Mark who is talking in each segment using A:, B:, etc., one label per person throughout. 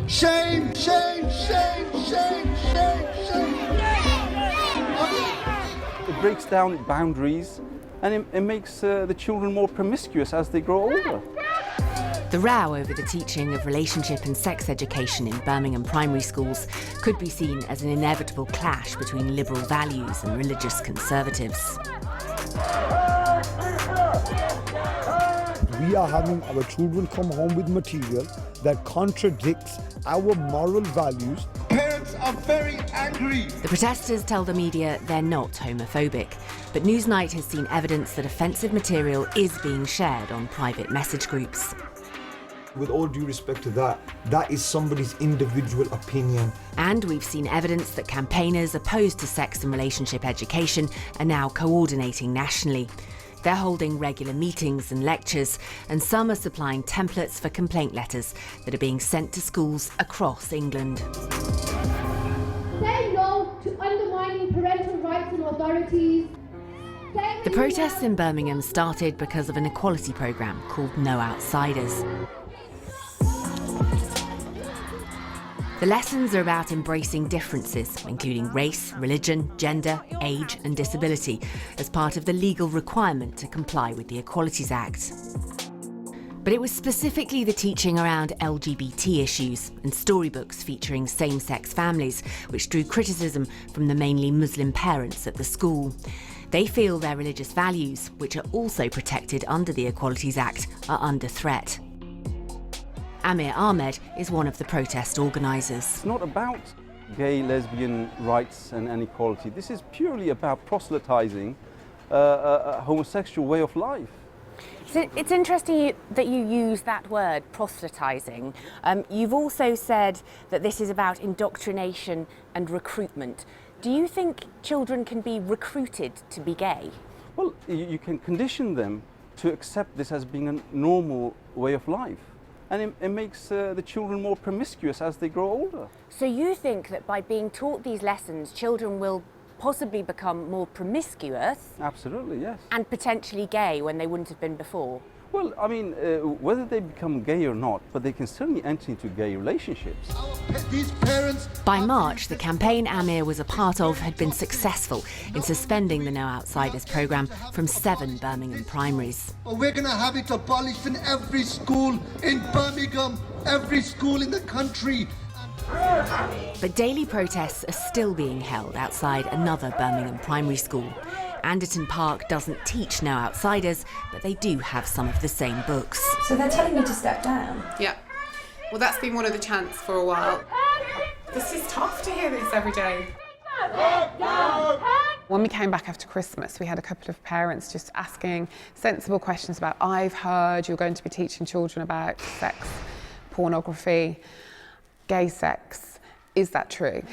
A: Shame, shame, shame, shame, shame, shame.
B: It breaks down boundaries and it makes the children more promiscuous as they grow older.
C: The row over the teaching of relationship and sex education in Birmingham primary schools could be seen as an inevitable clash between liberal values and religious conservatives.
D: We are having our children come home with material that contradicts our moral values.
A: Parents are very angry.
C: The protesters tell the media they're not homophobic, but Newsnight has seen evidence that offensive material is being shared on private message groups.
D: With all due respect to that, that is somebody's individual opinion.
C: And we've seen evidence that campaigners opposed to sex and relationship education are now coordinating nationally. They're holding regular meetings and lectures, and some are supplying templates for complaint letters that are being sent to schools across England.
E: Say no to undermining parental rights and authorities.
C: The protests in Birmingham started because of an equality programme called No Outsiders. The lessons are about embracing differences, including race, religion, gender, age and disability, as part of the legal requirement to comply with the Equalities Act. But it was specifically the teaching around LGBT issues and storybooks featuring same-sex families which drew criticism from the mainly Muslim parents at the school. They feel their religious values, which are also protected under the Equalities Act, are under threat. Amir Ahmed is one of the protest organisers.
B: It's not about gay, lesbian rights and equality. This is purely about proselytising a homosexual way of life.
F: So it's interesting that you use that word, proselytising. You've also said that this is about indoctrination and recruitment. Do you think children can be recruited to be gay?
B: Well, you can condition them to accept this as being a normal way of life. And it makes the children more promiscuous as they grow older.
F: So you think that by being taught these lessons, children will possibly become more promiscuous?
B: Absolutely, yes.
F: And potentially gay when they wouldn't have been before?
B: Well, I mean, whether they become gay or not, but they can certainly enter into gay relationships.
A: These parents.
C: By March, the campaign Amir was a part of had been successful in suspending the No Outsiders programme from 7 Birmingham primaries.
A: But we're going to have it abolished in every school in Birmingham, every school in the country.
C: But daily protests are still being held outside another Birmingham primary school. Anderton Park doesn't teach No Outsiders, but they do have some of the same books.
G: So they're telling you to step down?
H: Yeah. Well, that's been one of the chants for a while. This is tough to hear this every day. When we came back after Christmas, we had a couple of parents just asking sensible questions about, I've heard you're going to be teaching children about sex, pornography, gay sex. Is that true?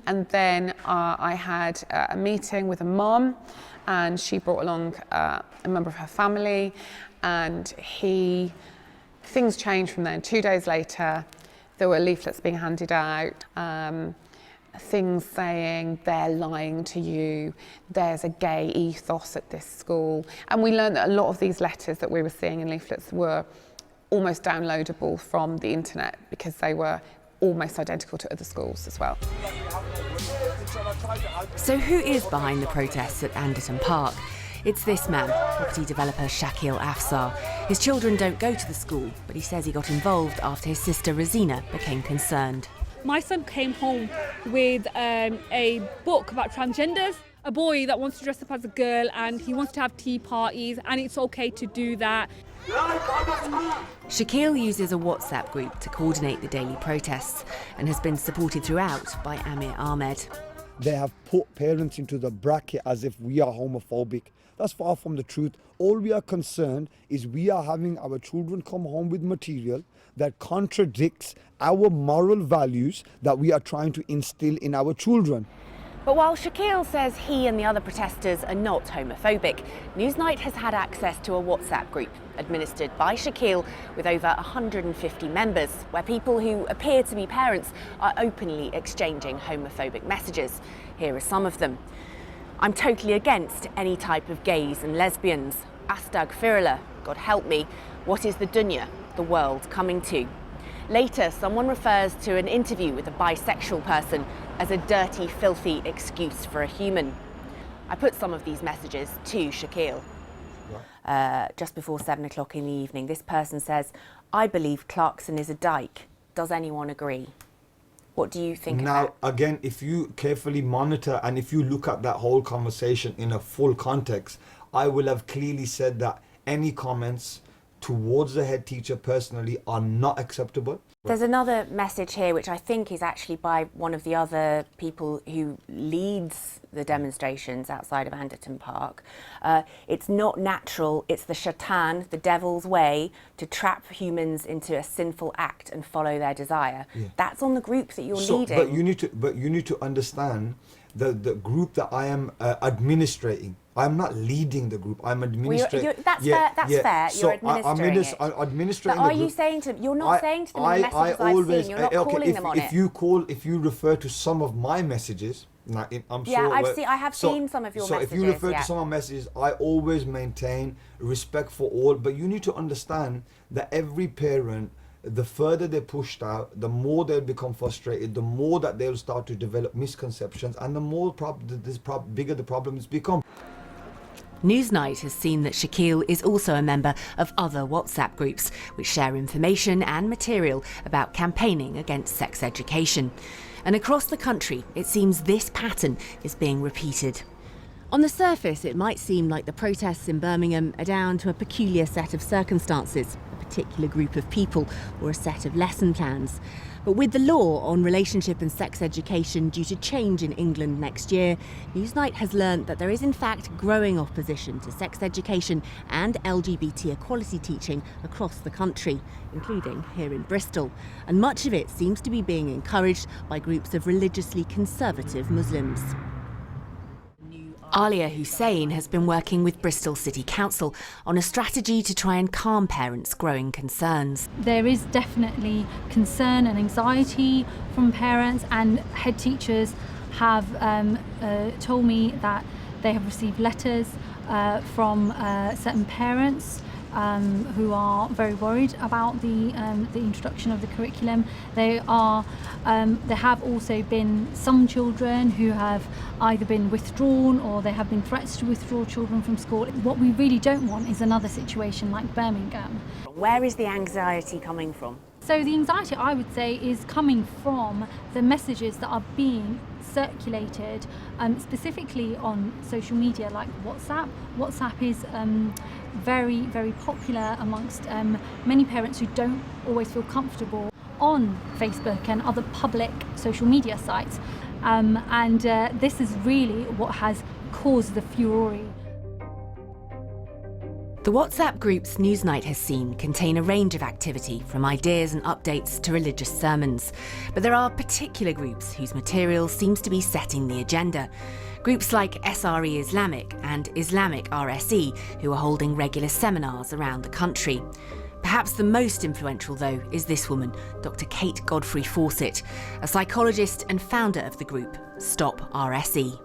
H: And then I had a meeting with a mum, and she brought along a member of her family, and things changed from then. 2 days later, there were leaflets being handed out, things saying they're lying to you, there's a gay ethos at this school. And we learned that a lot of these letters that we were seeing in leaflets were almost downloadable from the internet because they were almost identical to other schools as well.
C: So who is behind the protests at Anderton Park? It's this man, property developer Shakil Afsar. His children don't go to the school, but he says he got involved after his sister Rosina became concerned.
I: My son came home with a book about transgenders, a boy that wants to dress up as a girl and he wants to have tea parties and it's okay to do that.
C: Shakil uses a WhatsApp group to coordinate the daily protests and has been supported throughout by Amir Ahmed.
D: They have put parents into the bracket as if we are homophobic. That's far from the truth. All we are concerned is we are having our children come home with material that contradicts our moral values that we are trying to instill in our children.
F: But while Shakil says he and the other protesters are not homophobic, Newsnight has had access to a WhatsApp group administered by Shakil with over 150 members, where people who appear to be parents are openly exchanging homophobic messages. Here are some of them. I'm totally against any type of gays and lesbians. Astagfirullah, God help me. What is the dunya, the world, coming to? Later, someone refers to an interview with a bisexual person as a dirty, filthy excuse for a human. I put some of these messages to Shaquille. Just before 7 o'clock in the evening, this person says, "I believe Clarkson is a dyke. Does anyone agree?" What do you think
D: Now,
F: of that?
D: again, if you carefully monitor and if you look at that whole conversation in a full context, I will have clearly said that any comments towards the head teacher personally are not acceptable.
F: There's another message here which I think is actually by one of the other people who leads the demonstrations outside of Anderton Park. It's not natural, it's the shaitan, the devil's way, to trap humans into a sinful act and follow their desire. Yeah. That's on the group that you're leading.
D: But you need to understand the group that I am administrating. I'm not leading the group. I'm administrating.
F: That's fair.
D: So
F: you're administering it.
D: I'm administrating.
F: But are
D: the group.
F: you saying to? You're not saying to them the messages I've seen. You're not calling them on it.
D: If you refer to some of my messages, I'm sure.
F: I have seen some of your messages.
D: So if you refer to some of my messages, I always maintain respect for all. But you need to understand that every parent, the further they're pushed out, the more they'll become frustrated, the more that they'll start to develop misconceptions, and the more bigger the problems become.
C: Newsnight has seen that Shaquille is also a member of other WhatsApp groups which share information and material about campaigning against sex education. And across the country, it seems this pattern is being repeated. On the surface, it might seem like the protests in Birmingham are down to a peculiar set of circumstances, a particular group of people or a set of lesson plans. But with the law on relationship and sex education due to change in England next year, Newsnight has learnt that there is in fact growing opposition to sex education and LGBT equality teaching across the country, including here in Bristol. And much of it seems to be being encouraged by groups of religiously conservative Muslims. Alia Hussein has been working with Bristol City Council on a strategy to try and calm parents' growing concerns.
J: There is definitely concern and anxiety from parents, and head teachers have told me that they have received letters from certain parents who are very worried about the introduction of the curriculum. There have also been some children who have either been withdrawn or there have been threats to withdraw children from school. What we really don't want is another situation like Birmingham.
F: Where is the anxiety coming from?
J: So the anxiety, I would say, is coming from the messages that are being circulated specifically on social media like WhatsApp. WhatsApp is very, very popular amongst many parents who don't always feel comfortable on Facebook and other public social media sites. And this is really what has caused the furore.
C: The WhatsApp groups Newsnight has seen contain a range of activity, from ideas and updates to religious sermons. But there are particular groups whose material seems to be setting the agenda. Groups like SRE Islamic and Islamic RSE, who are holding regular seminars around the country. Perhaps the most influential, though, is this woman, Dr. Kate Godfrey Fawcett, a psychologist and founder of the group Stop RSE.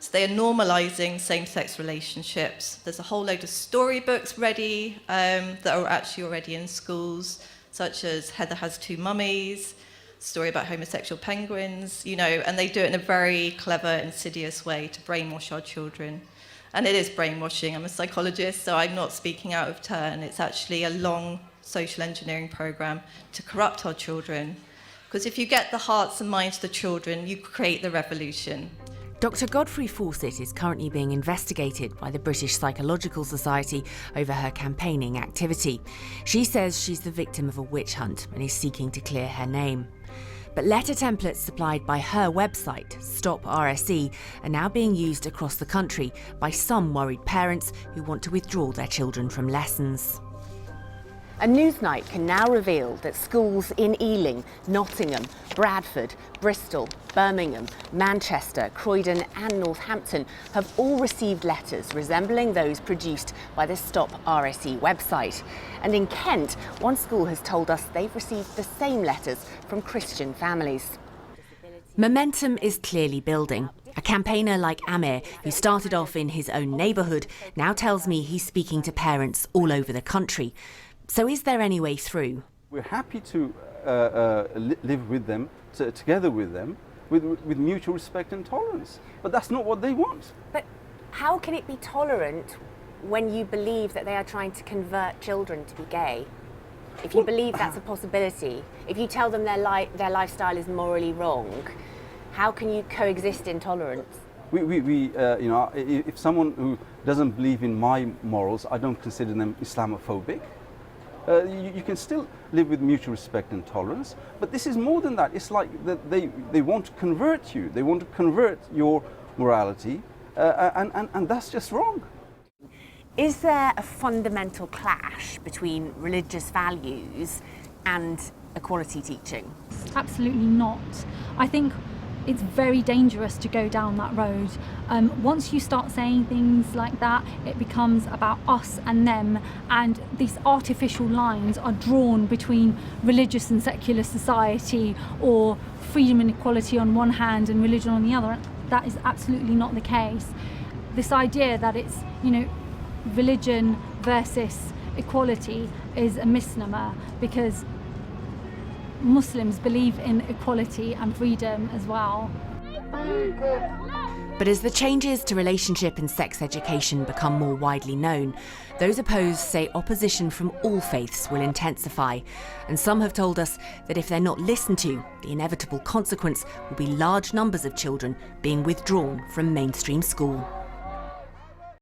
K: So they are normalising same-sex relationships. There's a whole load of storybooks ready that are actually already in schools, such as Heather Has Two Mummies, story about homosexual penguins, and they do it in a very clever, insidious way to brainwash our children. And it is brainwashing. I'm a psychologist, so I'm not speaking out of turn. It's actually a long social engineering program to corrupt our children. Because if you get the hearts and minds of the children, you create the revolution.
C: Dr. Godfrey Fawcett is currently being investigated by the British Psychological Society over her campaigning activity. She says she's the victim of a witch hunt and is seeking to clear her name. But letter templates supplied by her website, Stop RSE, are now being used across the country by some worried parents who want to withdraw their children from lessons.
F: A Newsnight can now reveal that schools in Ealing, Nottingham, Bradford, Bristol, Birmingham, Manchester, Croydon and Northampton have all received letters resembling those produced by the Stop RSE website. And in Kent, one school has told us they've received the same letters from Christian families.
C: Momentum is clearly building. A campaigner like Amir, who started off in his own neighbourhood, now tells me he's speaking to parents all over the country. So is there any way through?
B: We're happy to live with them, together with them, with mutual respect and tolerance. But that's not what they want.
F: But how can it be tolerant when you believe that they are trying to convert children to be gay? If you believe that's a possibility, if you tell them their lifestyle is morally wrong, how can you coexist in tolerance?
B: If someone who doesn't believe in my morals, I don't consider them Islamophobic. You can still live with mutual respect and tolerance, but this is more than that. It's like that they want to convert you. They want to convert your morality, and that's just wrong.
F: Is there a fundamental clash between religious values and equality teaching?
J: Absolutely not. I think it's very dangerous to go down that road. Once you start saying things like that, it becomes about us and them, and these artificial lines are drawn between religious and secular society, or freedom and equality on one hand and religion on the other. That is absolutely not the case. This idea that it's, religion versus equality is a misnomer, because Muslims believe in equality and freedom as well.
C: But as the changes to relationship and sex education become more widely known, those opposed say opposition from all faiths will intensify. And some have told us that if they're not listened to, the inevitable consequence will be large numbers of children being withdrawn from mainstream school.